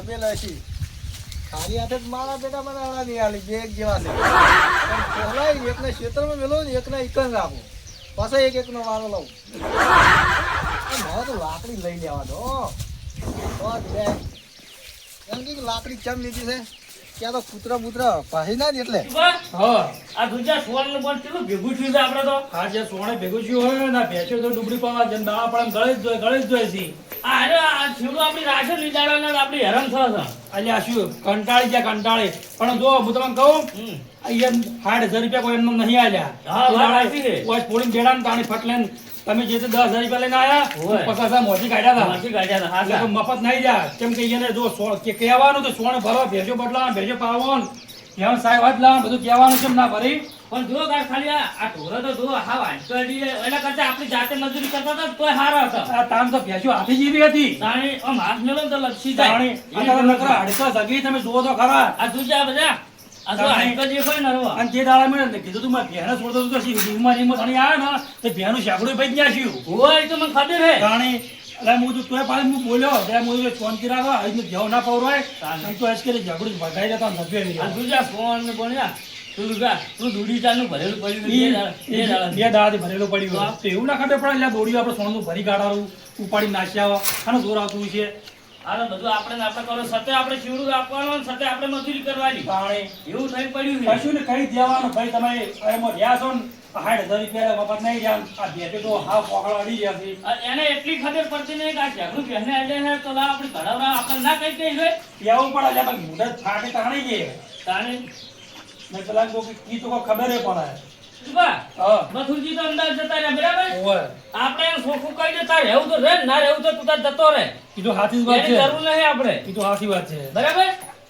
તબેલા છે ખાલી હાથે જ મારા બેટા મને આળા નહીં આલી બે એક જેવા છે પણ પહેલાય એકને ક્ષેત્રમાં મેલો ને એકને ઇકન રાખો પાછા એક એકનો વારો લઉં મારે તો લાકડી લઈ લેવા દો એમ કે લાકડી ચમ લીધી છે ક્યાં તો કૂતરા બૂતરા પાહી ના જ એટલે આ દુજા સોળ નું પણ કેટલું ભેગું થયું છે આપડે તો આ જે સોણે ભેગું થયું હોય ને ભેંસો તો ડુબડી પાવા જેમ દાણા પણ ગળે જ જોઈ છે. અરે આ છેડું આપડી રાશન લીધાડા આપડી હેરાન થશે અલ્યા શું કંટાળી ગયા કંટાળી પણ જો હું તમને કહું અહીંયા 60,000 રૂપિયા કોઈ એમનો નહીં આલ્યા. હા, વાત સાચી છે. પોલીસ પોલીસ બેડા ને તાણી ફટલે તમે જે તે 10,000 રૂપિયા લઈને આયા હોય. 50,000 મોટી કાઢ્યા માસી કાઢ્યા હતા, હા, હતા મફત નહીં જા કેમ કે એને જો કહેવાનું તો સોણ ભરો ભેજો બદલા ભેજો પાવો કેમ સાહેબ વાત લા બધું કહેવાનું કેમ ના ભરી પણ જો ગાર ખાલી આ ઢોરો તો જો હા વાંચડી એના કરતા આપણી જાતે મજૂરી કરતા હતા તોય હારા હતા. આ તામ તો ભેજો હાથી જેવી હતી તાણી આમ હાથ મેલો ને તો લપસી જાય. તાણી આ નકરા હડકા સગી તમે જુઓ તો ખરા આ દુજા બધા આ તો હાઈકો જે કોઈ નરવા અને જે દાડા મેં કીધું તું મેં ભેણા છોડતો તો હિમમાં ધણી આવ્યા ને તે ભેણું શાકડું ભાઈ ગયા છું હોય તો મને ખબર હે તાણી એટલે હું તો તોય પાછું હું બોલ્યો ત્યારે હું શાંતિ રાખો અહીં જવ ના પવરાય અને તો કે ઝઘડું ભગાઈ જતા નથી આ દુજા ફોન ને બોલ્યા તું દૂડી ચાલનું ભરેલું પડ્યું બે દાડાથી ભરેલું પડ્યું તો એવું ના ખબર પડે એટલે દોડ્યું આપણે સોનું ભરી કાઢાવું ઉપાડી નાખ્યા આનો જોર આવતું છે. આ બધું આપણે કરો સતે આપણે શિવડું આપવાનું સતે આપણે મજૂરી કરવાની તાણી એવું થઈ પડ્યું છે. કશું ને કઈ દેવાનું ભાઈ તમે એમાં રહ્યા છો ને 60,000 રૂપિયા મફત નહીં રહ્યા આ ભેટે તો હાવ પોકળ અડી ગયા છે. એને એટલી ખબર પડતી નહીં કે આ ઝઘડું પહેને આજે છે તો લા આપણે ઘડાવડા આપણે ના કઈ કઈ હોય એવું પડે છે પણ મુદત ફાટે તાણી ગયે તાણે મેં પેલા કી તો ખબર પડે બા મથુરજી તો અંદાજ જતા રહ્યા બરાબર ઓય આપણે એમ સોખું કહી દેતા રહેવું તો રે ના રહેવું તો તું તાર જતો રહે કીધું હાથી જ વાત એની છે જરૂર નહીં આપણે કીધું હાથી વાત છે બરાબર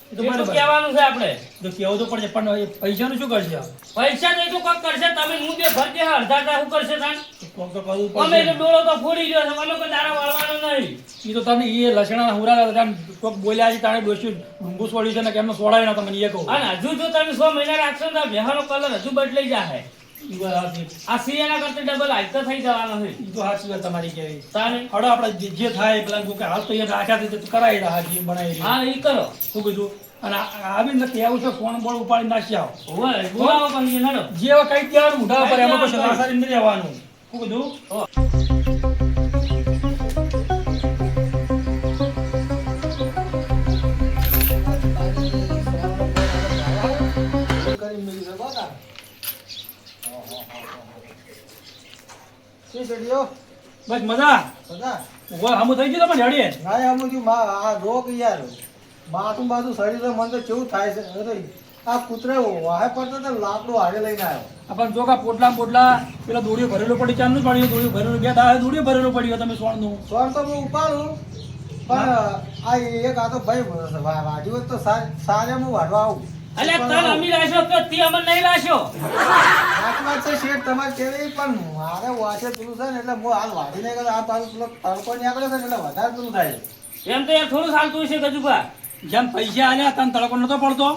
તો એટલું બરાબર. કહેવાનું છે આપણે તો કેવું તો પડશે પણ એ પૈસાનું શું કરશે પૈસા નહીં તો કોક કરશે તમે હું જે ભર દે અડધા શું કરશે તાન કોક તો કરવું અમે પડશે તો ડોળો તો ફોડી ગયો છે અમે કોઈ દાડા વાળવાનો નહીં એ તો તમે એ લસણા હુરા કોક બોલ્યા છે તાણે ડોસ્યું ડુંગુસ વળ્યું છે ને કે એમને સોડાય ના તમને એ કહું અને હજુ જો તમે 6 મહિના રાખશો ને તો બેહાનો કલર હજુ બદલાઈ જાય ઈ વાત હાચી. આ સિયાના કરતા ડબલ હાઈટ તો થઈ જવાનો છે ઈ તો હાચી વાત તમારી કેવી તારે હડો આપણે જે થાય પેલા કે હાલ તો એ રાખ્યા છે કરાવી રહ્યા છે બનાવી હા ઈ કરો શું કીધું અને આવી નથી આવું છે ફોન બોલ ઉપાડી નાખી આવો ઓય બોલાવો પછી નડો જે હવે કઈ દેવાનું ઉઠાવ પર એમાં પછી લાસારી નથી રહેવાનું શું કીધું કરી મેલી છે બાકા શું ચડ્યો બસ મજા બધા ઓય હમું થઈ ગયું તમે જડીએ ના આમ જો આ રોગ યાર બાથું બાથું શરીર તો મને તો કેવું થાય છે અરે આ કૂતરે વાહે પડતો તો લાકડું હારે લઈને આવ્યો આપણ જો કા પોટલા પેલા દોડીઓ ભરેલું પડી ચાલનું પડ્યું દોડીઓ ભરેલું બે દાડે દોડીઓ ભરેલું પડ્યું તમે સોણનું સ્વર તો હું ઉપાડું પણ આ એક આ તો ભાઈ વાઢ્યું હોત તો સારે હું વાઢવા આવું અલ્યા તન અમી લાશો તો તી અમન નહીં લાશો સાચી વાત છે શેઠ તમારે કેવી પણ મારે વાંચે પેલું છે ને એટલે હું હાલ વાઢી નહીં કરું આ પાછું પેલો તડકો નીકળે છે ને એટલે વધારે પેલું થાય એમ તો યાર થોડું ચાલતું છે ગજુભા જેમ પૈસા આલ્યા તને તડકો નતો પડતો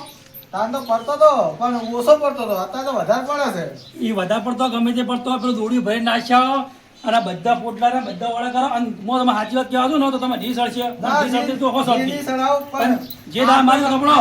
તાન તો પડતો તો પણ ઓછો પડતો તો અત્યારે તો વધારે પડે છે એ વધારે પડતો ગમે તે પડતો પેલું દોડી ભરી નાખ્યા અને બધા પોટલા ને બધા વાળા કરો અને હું તમે સાચી વાત કહેવા દઉં ને તો તમે ઢી સળશે ઢી સળશે તો હો સળતી. પણ જે દા મારી કપડો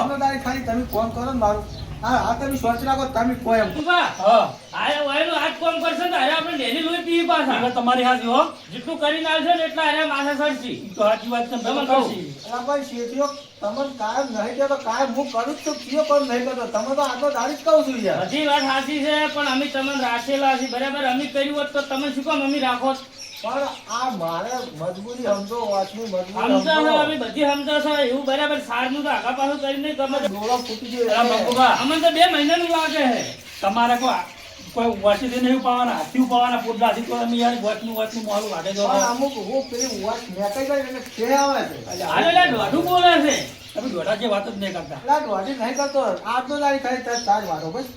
ખાલી તમે ફોન કરો ને મારું હા તમે સોચ રાખો તમે કોઈ એમ ગજુભા હા આયા વાયનો હાથ કોમ કરશે ને અરે આપણે ડેલી લોહી પીવી પાછા હવે તમારી હાજી હો જેટલું કરીને આવશે ને એટલા અરે માથે સડશી ઈ તો સાચી વાત છે તમે કહું. કરશી. અલા ભાઈ શેઠિયો તમને કાયમ નહીં કહેતો કાયમ હું કરું જ છું કયો પણ નહીં કરતો તમે તો આટલો દાડી જ કહું છું યાર બધી વાત સાચી છે પણ અમે તમને રાખેલા છે બરાબર અમે કર્યું હોત તો તમે શું કામ અમે રાખો છો? પણ આ મારે મજબૂરી સમજો વાતની મજબૂરી સમજો છો, સમજો અમે બધી સમજો છો એવું બરાબર સારનું તો આગા પાછું કરી નહીં ગમે તે. ડોળો ફૂટી અલા ગયો બાપુભા, અમને તો 2 મહિનાનું લાગે છે તમારે કોઈ વર્ષી નહીં ઉપાડવાના હાથી ઉપાડવાના પોટલા હાથી તો તમે યાર વચનું મોડું કાઢે દો પણ અમુક હું પેલી વાત મેકાઈ જાય એટલે કે આવે છે અરે લે દોઢું બોલે છે તમે દોઢા જે વાત જ નહીં કરતા એટલે વાડી નહીં કરતો આજનો દાડી ખાલી તાર વાળો બસ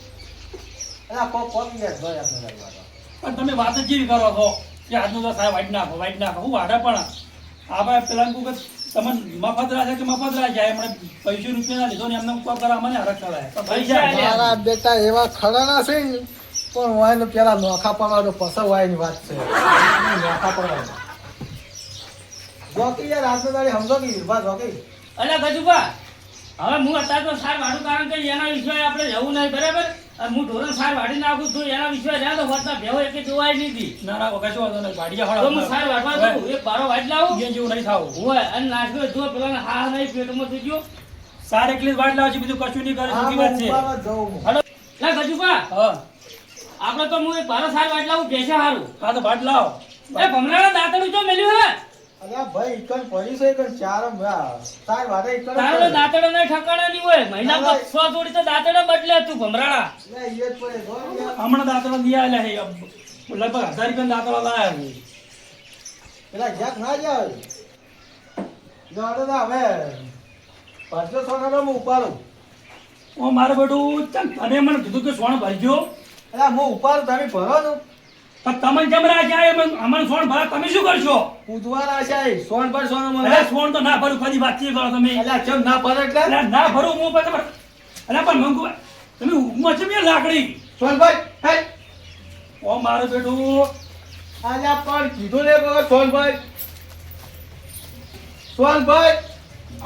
એટલે કોક યાર ભાઈ આજનો દાડી વાળો પણ તમે વાત જ જેવી કરો છો કે આજનું તો સાહેબ વાઈટ નાખો હું વાડા પણ આપણે પેલા કે તમે મફત રાખે કે મફત રાખે એમણે પૈસો રૂપિયા લીધો ને એમને કોઈ કરા મને હરખ ચડાય તો પૈસા પૈસા મારા બેટા એવા ખડાના છે ને પણ વાયનો પેલા નોખા પડવાનો પસવાયની વાત છે નોખા પડવાનો જોકી યાર આજનો દાડી સમજો કે બસ જોકી અલ્યા ગજુભા, હવે હું અત્યારે તો સાર વાળું, કારણ કે એના વિશ્વાસ આપણે જવું નહીં, બરાબર? અને હું ઢોરણ સાર વાળી નાખું છું, એના વિશ્વાસ રહ્યા તો હોતના ભેવો એકે જોવાય નહીં દી. ના ના કશો વાંધો નહીં, વાડી તો હું સાર વાળવા દઉં, એક બારો વાળી લાવું. એ જેવું નહીં થાવું. હોય અને નાખ્યો જો પેલા હા નહીં પેટમાં થઈ ગયો. સાર એકલી જ વાડ લાવશે, બીજું કશું નહીં કરે. હા, સુખી વાત છે. હું ઉપાડવા જાઉં હું. હલો લા ગજુભા, હા આપણે તો હું એક બારો સાર વાળી લાવું, ભેંસે હારું. હા તો વાડ લાવ. એ ભમરાના દાંતણું જો મેલ્યું હે? અલ્યા ભાઈ ઈકન પડી છે ઈકન ચારમ તાર વાડે ઈકન તારો તો દાંતણો નહીં ઠકાણા નહીં હોય. મહિના ના, પર 100 જોડી તો દાંતણો બદલે તું ભમરાડા. લે ઈ જ પડે જો યાર. હમણાં દાંતડા દિયા લે હે. લગભગ 1000 રૂપિયા દાંતડા લાયા છે. પેલા જ્યાંક ના જાય જોડે તો હવે પરસો સોનાનો હું ઉપાડું. ઓ મારે બેટું ચમ તને મને કીધું કે સોણ ભરજો. અલ્યા હું ઉપાડું તમે ભરો ને પણ તમે કેમ રાખ્યા? અમને સોણ ભરા તમે શું કરશો? ઉજવાર આશાય સોન પર સોનો મળે. અરે સોણ તો ના ભરું, કદી વાત કરો તમે. અલ્યા ચમ ના ભરે એટલે અરે ના ભરું હું પછી અરે પણ મંગુ તમે ઉગમાં છે બે લાકડી. સોનભાઈ હે ઓ મારે બેટું અલ્યા પણ કીધું ને બાબા સોનભાઈ સોનભાઈ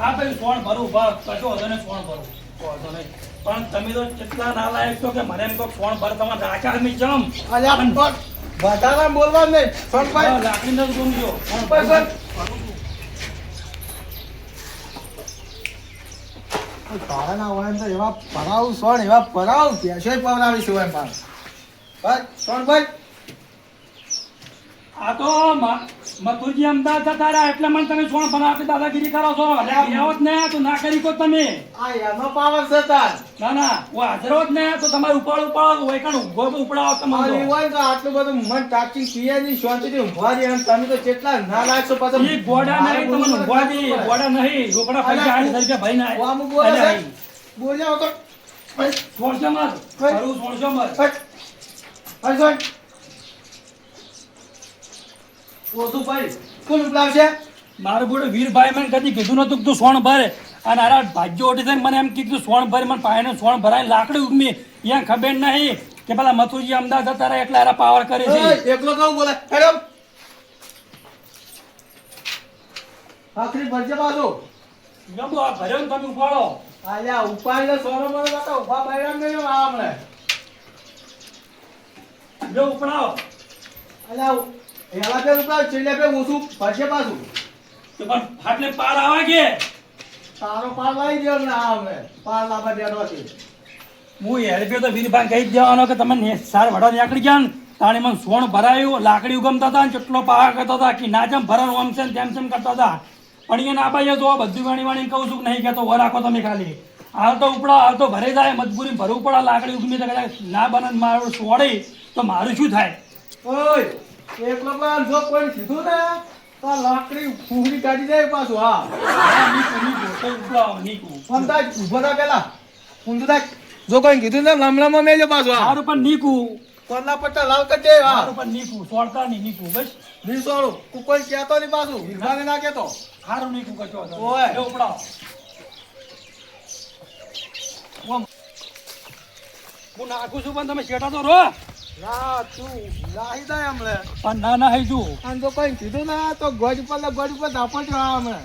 આ ભાઈ સોણ ભરું બસ કશો વાંધો નહીં, સોણ ભરું વાંધો નહીં. પણ તમે તો કેટલા નાલાયક છો કે મને એમ કહો સોણ ભર તમારે રાખ્યા તમે જમ. અલ્યા પણ વધારે બોલવા નહીં સોનભાઈ લાકડી નથી ગમજો. બસ બસ. તારા ના હોય ને તો એવા પરાવું સોણ એવા પરાવું પેશોય પવરાવીશું એમ મારે બસ સોનભાઈ આ તો મથુરજી અમદાવાદ જતા રહ્યા એટલે મને તમે સોણ બનાવી દાદાગીરી કરો છો. આવો જ ને તો ના કરી કો તમે. આ એનો પાવર છે તાર ના ના હું હાજર હોત ને તો તમારે ઉપાડો હોય કાણ ઉભો ઉપડાવો આ તમારે. હોય તો આટલું બધું મન ટાચી પીએ ની શાંતિથી ઊંઘવા દે અને તમે તો કેટલા ના લાગશો પાછા ઈ ગોડા નહીં તમને ઊંઘવા દે, ગોડા નહીં રોકડા પૈસા 8,000 રૂપિયા ભાઈ ના ઓ અમુક બોલે છે બોલ્યા વગર સોળસો માં ખરું 1600 માં. હટ સોન ઓછું ભાઈ કોણ ઉપલાવશે મારું બોડો વીરભાઈ મને કદી કીધું નતું કે તું સોણ ભરે અને આરા ભાગ્યો ઓટી થઈને મને એમ કીધું સોણ ભરે મને પાયને સોણ ભરાય લાકડી ઉગમી અહીંયા ખબર નહીં કે પેલા મથુરજી અમદાવાદ જતા રહ્યા એટલે આરા પાવર કરે છે. એકલો કહું બોલે હેડો આખરી ભરજે બાજુ ગમો આ ભર્યો ને તમે ઉપાડો. આલ્યા ઉપાડીને સોનો મને બતા ઉભા બૈરામ નહીં આ હમણે જો ઉપડાવો આલ્યા હેલા પે ઉપલા ચીલે પે ઓછું ભરજે પાછું તો પણ ફાટલે પાર આવા કે તારો પાર લાવી દે ને આ હમણે પાર લાવવા દેવાનો છે હું હેલ્પે તો વીરભાઈ કહી જ દેવાનો કે તમે સાર વડો નીકળી ગયા ને તાણે મને સોણ ભરાયું લાકડી ઉગમતા હતા ને કેટલો પાવા કરતા હતા કે ના જેમ ભરણ ઓમ છે ને તેમ તેમ કરતા હતા. પણ અહીંયા ના પાઈએ તો બધું વાણી વાણી કહું છું કે નહીં કહેતો ઓ રાખો તમે ખાલી હાલ તો ઉપડા હાલ તો ભરે જાય મજબૂરી ભરવું પડે લાકડી ઉગમી તો કદાચ ના બને ને મારું સોડે તો મારું શું થાય? ઓય એકલો પણ જો કોઈ કીધું ને તો લાકડી ફૂંગડી કાઢી જાય પાછું હા આ નીકું, નીકું, તો ઉપડાવો, નીકું. પણ તાજ ઊભો થા પેલા ઊંધું થાક જો કોઈ કીધું ને લમલામાં મેલ્યો પાછું હા મારું પણ નીકું, કોના પટ્ટા લાલ કરી દે હા મારું પણ નીકું, સોડતા નહીં નીકું બસ. નિસોડું તું કોઈ કહેતો નહીં પાછું વિરભાને ના કહેતો સારું નીકું કશો વાંધો નહીં. ઓય. લે ઉપડાવો. હું નાખું છું પણ તમે શેઠા તો રહો. ના તું નાહી જાય હમણે પણ ના ના હઈ જુઓ. અને જો કોઈ કીધું ને તો ગોજ ઉપર ને ગોજ ઉપર ધાપટ હા હમણે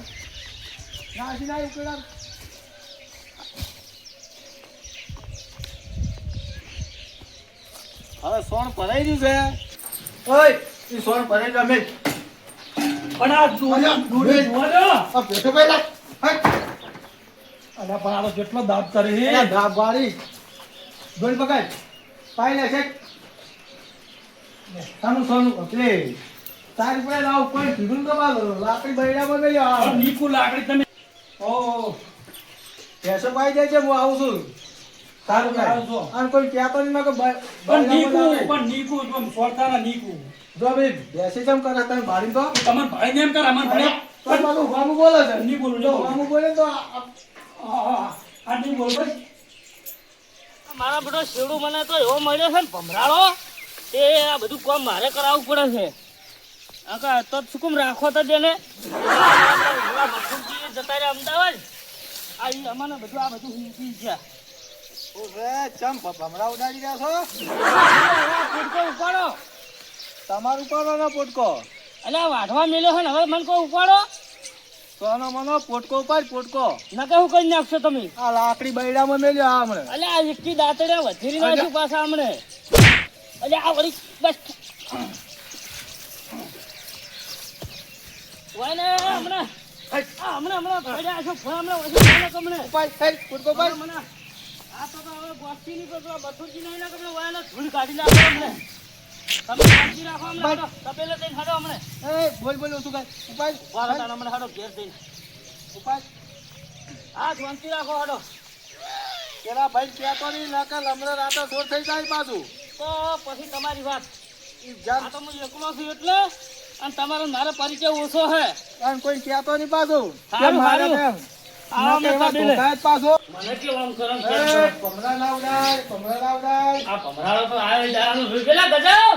નાસી જાય ઉકેડા હવે સોણ ભરાઈ રહ્યું છે ઓય એ સોણ ભરાઈ રહ્યું અમે પણ આ દોરી દોરી જોવા દો. આ બેઠો ભાઈ લાગ હટ અલ્યા પણ આ તો કેટલો દાબ કરે છે. એલા ધા બારી ગોળ પકડ પાઈ લે છે સાનું સોનું એટલે તારી પડે લાવ કોઈ કીધું તો બાલ લાકડી બૈરામાં નહીં આ આવે નીકું લાકડી તમે ઓ પેસો પાઈ જાય છે હું આવું છું સારું સારું જો. કાંઈ અને કોઈ કહેતો નહીં કે પણ નીકું જો સોળતા ના નીકું. જો ભાઈ બેસી કેમ કરે તમે મારી તો તમાર ભાઈ ને એમ કરે અમાર ભાઈ તો પાછું વામું બોલે છે નહીં બોલું, જો નહીં બોલું. વામું બોલે તો આ નહીં બોલ ભાઈ. મારા બધો શેડું મને તો એવો મળ્યો છે ને ભમરાળો તે આ બધું કામ મારે કરાવવું પડે છે. આ કા તો શું કેમ રાખો તો તેને મથુરજી જતા રહ્યા અમદાવાદ આ ઈ અમાને બધું આ બધું ઊંચી ગયા. ચમ ભમરા ઉડાડી રહ્યા છો પોટકો ઉપાડો તમારું ઉપાડવાનો પોટકો એટલે આ વાઢવા મેલ્યો છે ને હવે મને કોઈ ઉપાડો સોનો મનો પોટકો ઉપાડ પોટકો. નકે હું કરી નાખશો તમે આ લાકડી બૈડામાં મેલ્યો આ હમણાં. અલ્યા આ એકથી દાંતડ્યા વધેરી નાખ્યું પાછા હમણે અલ્યા આ વળી બસ વાય ને હમણાં હમણાં પડ્યા છો ફળ હમણાં વધી ગયા તમને ઉપાડ હેડ પોટકો ઉપાડ. મને આ તો હવે ગોઠી ની પેલો બથુરજી નહીં ના કપડે વાય ને ધૂળ કાઢી નાખો અમને તમે કાઢી રાખો અમને હાડો તપેલે જઈને હાડો અમને એ બોલ બોલ ઓછું કર. ઉપાડ વાળા તાણ અમને હાડો ઘેર જઈને ઉપાડ. હા શાંતિ રાખો હાડો પેલા ભાઈ કહેતો નહીં નકર હમણાં રાતે સોર થઈ જાય પાછું. તો પછી તમારી વાત ઈ જાન આ તો હું એકલો છું એટલે અને તમારો મારો પરિચય ઓછો હે અને કોઈ કહેતો નહીં પાછું. સારું, કે મારે સારું. કેમ? આવો નકર એવા મેં ધોકા જ પાછો. મને કેવું આમ કરમ એ ભમરા ના ઉડાય, ભમરા ના ઉડાય. આ ભમરાળો તો આવ્યો જાનો પેલા ગજાઓ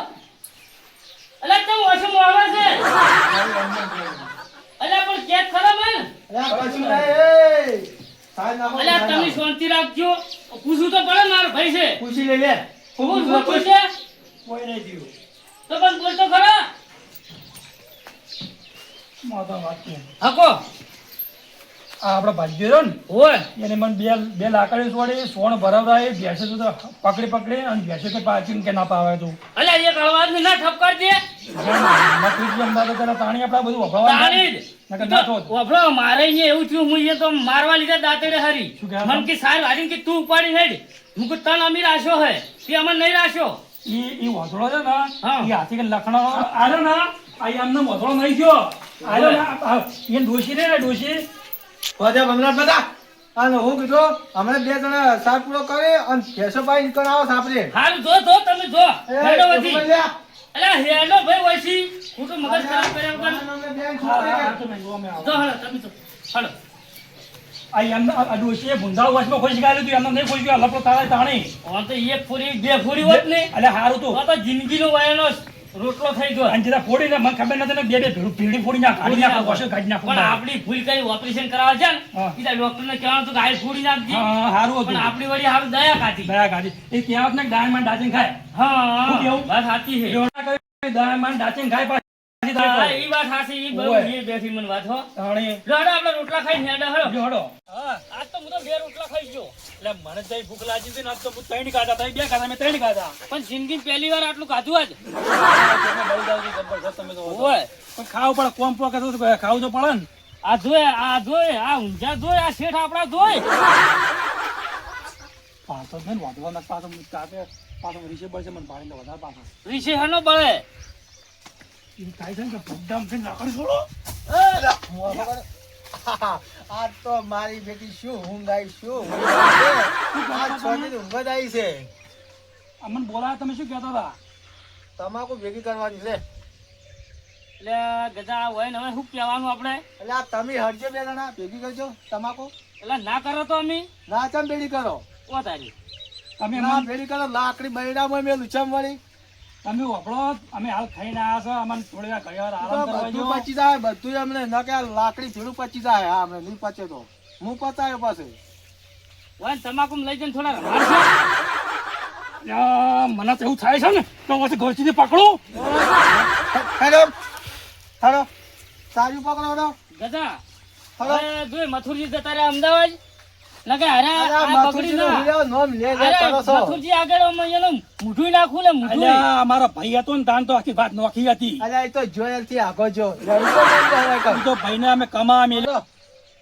અલે તો ઓછો મોવા છે અલે પણ કેક ખરા મન અલ્યા કશું નહીં, એ. સાહેબ નાખો, અલે સાહેબ તમે નાખો. શાંતિ રાખજો પૂછું તો પડે મારો ભાઈ છે પૂછી લે લે. હું પૂછું છે કોઈ નહીં થયું તો પણ બોલતો ખરા માતા વાત છે. હકો આ આપડે ભાગ્યો રહ્યો ને ઓય એને મને બે લાકડી છોડી સોણ ભરાવરાય ભેંસે તો પકડી અને ભેંસે કે પાછી કે ના પાવાય તું અલે એક અવાજ ને ના ઠપકાર દે મકડી અમદાવાદ પેલા તાણી આપડા બધું વફાવા તાણી નકર ના થોત. વફરો મારે ને એવું થયું હું એ તો મારવા લીધા દાંતડે હરી શું કહેવા? મન કે સાર વાડીને કે તું ઉપાડી હેડ હું કે તન અમી રાશો હે તે અમન નહીં રાશો ઈ વધોળો છે ને હા. ઈ હાથી કે લખણો આલો ના આ એમને વધોળો નહીં ગયો આલો ના એ ડોશી ને ડોશી બધા ભમરા બધા. અને હું કીધું હમણાં બે જણા સાત પૂરો કરે અને ભેંસો પાઈ નીકળ આવો સાપરે. હાલ જો તમે જો એ, હેડો ઉભો વધી લ્યા. અલે હેડો ભાઈ વસી હું તો મગજ ખરાબ કર્યા વગર અમને બેન હા, છોકરી હા, કે. તમે જુઓ મેં આવો. જો હાલો તમે તો હાલો આ એમને આ ડોશીએ ભૂંડાળ વચમાં ખોઈ ગાયેલું હતું એમને નહીં ખોઈ ગયું લપડો તાળે તાણી આમ તો એક ફૂરી બે ફૂરી હોત ને એટલે હારું તું તો જિંદગીનો વાયનો રોટલો થઈ ગયો અને જરા ફોડીને મને ખબર નથી ને બે ભીડી ફોડી નાખ કાઢી નાખ વોશર કાઢી નાખ પણ આપણી ભૂલ કરી ઓપરેશન કરાવવા છે ને હા. કીધા ડોક્ટરને કહેવાનું હતું કે આ ફૂડી નાખજી હા હારું પણ હતું આપણી વળી હારું દયા કાઢી દયા કાઢી એ કહેવત ને ડાયમંડ ડાચીને ખાય હા શું કેવું? વાત સાચી છે એવડા કરી ડાયમંડ ડાચીને ખાય પાછી હા, તાળી ઈ વાત સાચી ઈ બહુ ઓય. એ બેઠી મને વાત હો તાણી લો હેડો આપણે રોટલા ખાઈને હેડો હેડો જો હડો હા આજ તો હું તો બે રોટલા ખાઈ ગયો એટલે મને તો ભૂખ લાગી હતી ને આજ તો હું ત્રણ ખાધા તમે બે ખાધા મેં ત્રણ ખાધા પણ જિંદગી પહેલી વાર આટલું ખાધું આજ તમે બળી જાવ છો, જબરજસ્ત તમે તો હો. ઓય પણ ખાવું પડે કોમ પોકે તો ખાવું તો પડે ને આ જોય આ ઊંઝા જોય આ શેઠ આપણા જોય પાછો છે ને વાંધો ના પાછો કાપે પાછો રીસે બળશે મને ભાડીને વધારે પાછો રીશે હનો બળે એ કાંઈ છે ને કે ભગડામ થઈને લાકડી છોડો આ તો મારી બેટી શું ઊંઘ આવી શું ઊંઘ આવી છે. આ છોકરીની ઊંઘ જ આવી છે. અમને બોલાયા તમે શું કહેતા હતા તમાકુ ભેગી કરવાની છે. એટલે ગજા હોય ને હવે શું કહેવાનું આપણે એટલે આ તમે હરજો બે જણા ભેગી કરજો તમાકુ. એટલે ના કરો તો અમે ના ચમ ભેડી કરો. ઓ તારી તમે ના અમને ભેડી કરો લાકડી બૈડામાં મેલું ચમ વળી. તમે વાપરો અમે હાલ ખાઈને આવ્યા છો અમને થોડી વાર ઘણી વાર તો આરામ કરવા બધું જો પચી જાય બધું એમને ન કે આ લાકડી ભીડું પચી જાય. હા અમને નહીં પચે તો હું પચાયો પાસે. હોય ને તમાકુ લઈ જઈને થોડા રમાડશો યા, મને તો એવું થાય છે ને તો પછી ઘરથી પકડું હેલો હેલો સારી પકડો હેલો. ગજા હેલો. હવે જોઈ મથુરજી જતા રહ્યા અમદાવાદ ના કે અરે અરે આ આ બગડી મથુરજીનો ના વિડિયો નોમ લે લે અરે કરો છો. મથુરજી આગળ એનું મૂઠું નાખું ને મૂઠું અલ્યા અમારો ભાઈ હતો ને તાન તો આખી વાત નોખી હતી અલ્યા એ તો જોયેલ થી આગો જો રહીતો બંધ હવે કર. ઈ તો ભાઈને અમે કમા અમે હેલો.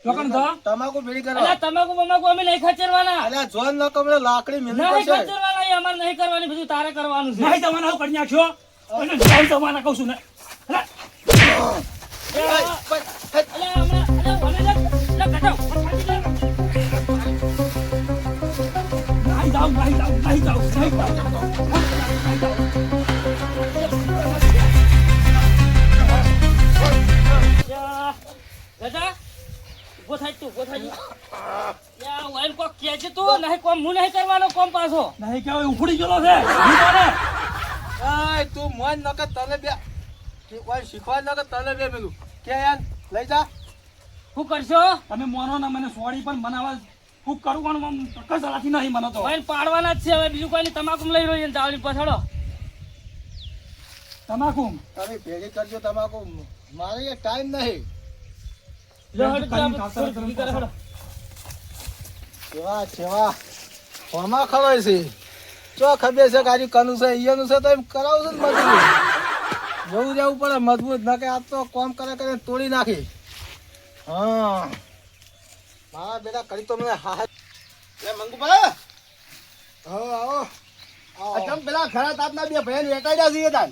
ચોકન તો તમાકુ ભેડી કરો. અલ્યા તમાકુ બમાકુ અમે નહીં ખચરવાના અલ્યા જોન ન કમળે લાકડી મિલી નહીં પડશે. ખચરવાના એ અમારે નહીં કરવાની બધું તારે કરવાનું છે નહીં જવાના કરી નાખ્યો અને નહીં જવાના કહું છું ને અલા, અલ્યા, હમણાં- અલ્યા, મને લે, લે, ગજાઓ, ફાટી લે. નહીં જાઉં નહીં જાઉં નહીં જાઉં નહીં જાઉં અલ્યા, ગજા, ઊભો થાય તું, ઊભો થાય તું. અલ્યા, વાઈન કોક કહે છે તું, નહીં કોમ, હું નહીં કરવાનો કોમ પાછો. નહીં કેવાય ઉખડી ગયેલો છે નહીં જાણે. એય, તું મોન ન કર તને બે કે કોઈ શીખવા ન કર તને બે પેલું કે યાર લઈ જા. શું કરશો તમે મોનો ને મને સોડી પણ બનાવવા ખૂબ કરું પણ આમ ટક્કર ચલાતી નહીં મને તો વાઈન પાડવાના જ છે હવે બીજું કોઈ નહીં તમાકુ લઈ રહ્યો છે તાવડી પછાડો તમાકુ તમે ભેગી કરજો તમાકુ મારે ટાઈમ નહીં. લો હડો તો આપણે થોડી ભૂલી કરે હડો. કેવા કેવા હોમાં ખવાય છે ચો ખબર છે કે આજે કનું છે ઈયાનું છે તો એમ કરાવું છે ને મજબૂત જવું જવું પડે મજબૂત ના કે આ તો કોમ કરે કરે તોડી નાખી હા મારા બેટા કરી તો મને હા લે મંગુભા આવો આવો આ કેમ પેલા ખરા તાપના બે ભયન વેટાડ્યા છે તાન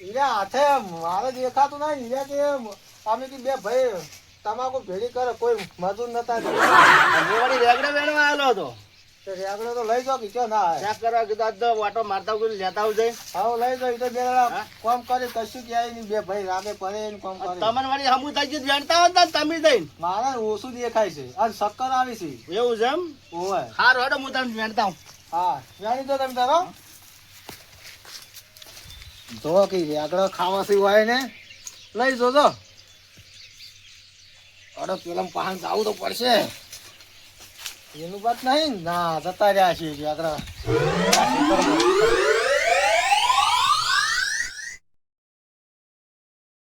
ઈરા હાથે મારે દેખાતું નહીં ઈરા કે અમે કે બે ભાઈ તમાકુ ભેડી કરે કોઈ મજૂર નતા વળી રેગડે વેણવા આવેલો હતો તે રેગડો તો લઈ જાઓ કે ક્યાં ના આવે ચેક કરવા કીધું આજ તો વાટો મારતા કોઈ લેતા આવજે આવો લઈ જાઓ ઈ તો બે જણા હા? કામ કરે કશું ક્યાંય નહીં બે ભાઈ રાગે પડે ને કામ કરે તમને વળી હમું થઈ ગયું વેણતા હોત ને તમે જઈને મારે ઓછું દેખાય છે અને શક્કર આવી છે એવું છે એમ ઓય હારું હેડો હું તમને વેણતા હું હા જાણી દો તમે તારો જો કે રેગડો ખાવાથી હોય ને લઈ જોજો અરે પેલા પાન જાવું તો પડશે એનું વાત નહીં ના જતા રહ્યા છે રેગડા